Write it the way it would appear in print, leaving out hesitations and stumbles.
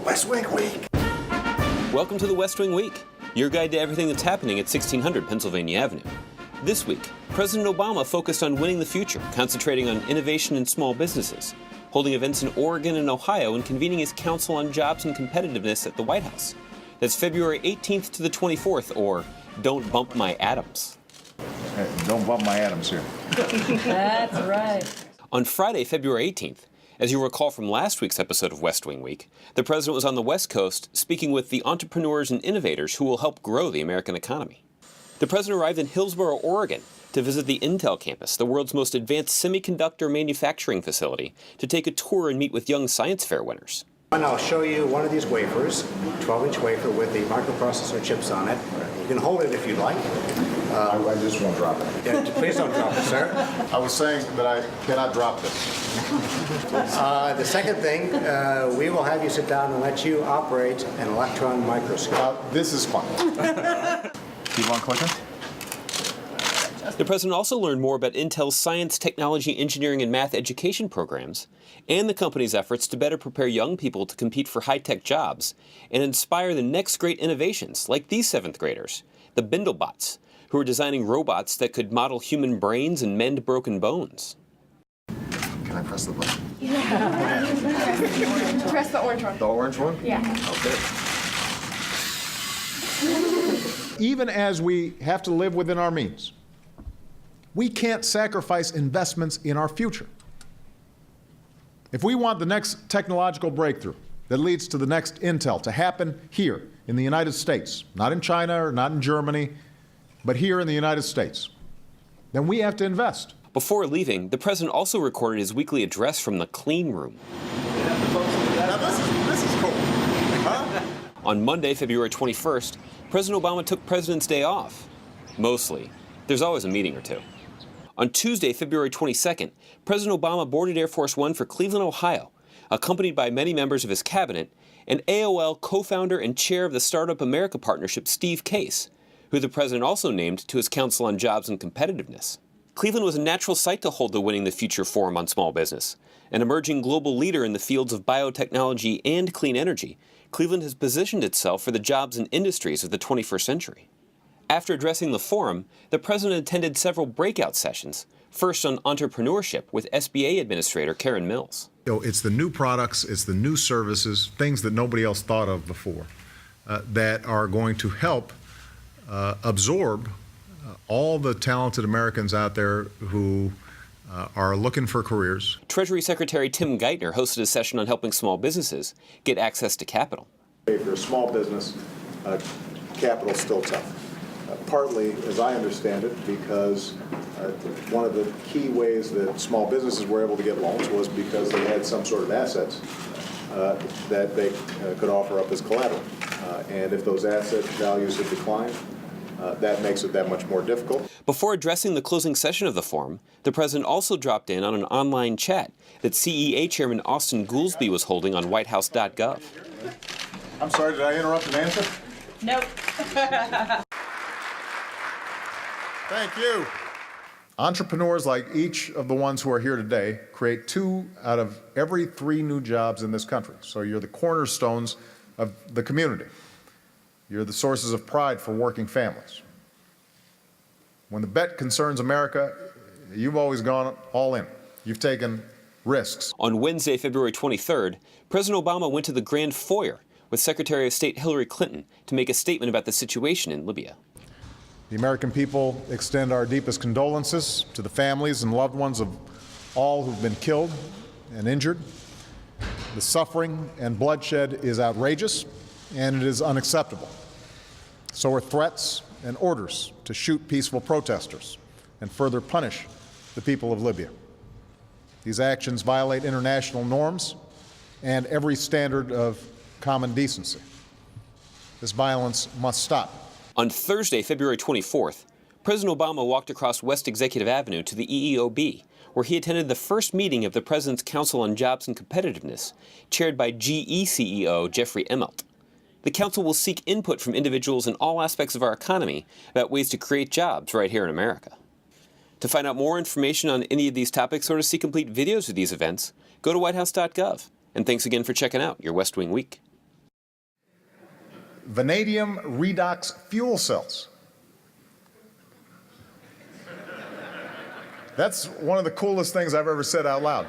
West Wing Week. Welcome to the West Wing Week, your guide to everything that's happening at 1600 Pennsylvania Avenue. This week, President Obama focused on winning the future, concentrating on innovation in small businesses, holding events in Oregon and Ohio, and convening his Council on Jobs and Competitiveness at the White House. That's February 18th to the 24th, or Don't Bump My Adams. Hey, don't bump my Adams here. That's right. On Friday, February 18th, as you recall from last week's episode of West Wing Week, the president was on the West Coast speaking with the entrepreneurs and innovators who will help grow the American economy. The president arrived in Hillsboro, Oregon, to visit the Intel campus, the world's most advanced semiconductor manufacturing facility, to take a tour and meet with young science fair winners. And I'll show you one of these wafers, 12-inch wafer with the microprocessor chips on it. You can hold it if you'd like. I just won't drop it. Yeah, please don't drop it, sir. I was saying that I cannot drop this. The second thing, we will have you sit down and let you operate an electron microscope. This is fun. Keep on clicking. The president also learned more about Intel's science, technology, engineering, and math education programs, and the company's efforts to better prepare young people to compete for high-tech jobs and inspire the next great innovations, like these 7th graders, the Bindlebots, who are designing robots that could model human brains and mend broken bones. Can I press the button? Yeah. Press the orange one. The orange one? Yeah. Okay. Even as we have to live within our means, we can't sacrifice investments in our future. If we want the next technological breakthrough that leads to the next Intel to happen here in the United States, not in China or not in Germany, but here in the United States, then we have to invest. Before leaving, the president also recorded his weekly address from the clean room. Now this is cool. Huh? On Monday, February 21st, President Obama took President's Day off. Mostly. There's always a meeting or two. On Tuesday, February 22nd, President Obama boarded Air Force One for Cleveland, Ohio, accompanied by many members of his cabinet, and AOL co-founder and chair of the Startup America Partnership, Steve Case, who the president also named to his Council on Jobs and Competitiveness. Cleveland was a natural site to hold the Winning the Future Forum on Small Business. An emerging global leader in the fields of biotechnology and clean energy, Cleveland has positioned itself for the jobs and industries of the 21st century. After addressing the forum, the president attended several breakout sessions, first on entrepreneurship with SBA Administrator Karen Mills. It's the new products, it's the new services, things that nobody else thought of before, that are going to help absorb all the talented Americans out there who are looking for careers. Treasury Secretary Tim Geithner hosted a session on helping small businesses get access to capital. For a small business, capital's still tough. Partly, as I understand it, because one of the key ways that small businesses were able to get loans was because they had some sort of assets that they could offer up as collateral. And if those asset values have declined, that makes it that much more difficult. Before addressing the closing session of the forum, the president also dropped in on an online chat that CEA Chairman Austin Goolsbee was holding on whitehouse.gov. I'm sorry, did I interrupt an answer? Nope. Thank you. Entrepreneurs like each of the ones who are here today create 2 out of every 3 new jobs in this country. So you're the cornerstones of the community. You're the sources of pride for working families. When the bet concerns America, you've always gone all in. You've taken risks. On Wednesday, February 23rd, President Obama went to the Grand Foyer with Secretary of State Hillary Clinton to make a statement about the situation in Libya. The American people extend our deepest condolences to the families and loved ones of all who've been killed and injured. The suffering and bloodshed is outrageous, and it is unacceptable. So are threats and orders to shoot peaceful protesters and further punish the people of Libya. These actions violate international norms and every standard of common decency. This violence must stop. On Thursday, February 24th, President Obama walked across West Executive Avenue to the EEOB, where he attended the first meeting of the President's Council on Jobs and Competitiveness, chaired by GE CEO Jeffrey Immelt. The council will seek input from individuals in all aspects of our economy about ways to create jobs right here in America. To find out more information on any of these topics or to see complete videos of these events, go to whitehouse.gov. And thanks again for checking out your West Wing Week. vanadium redox fuel cells. That's one of the coolest things I've ever said out loud.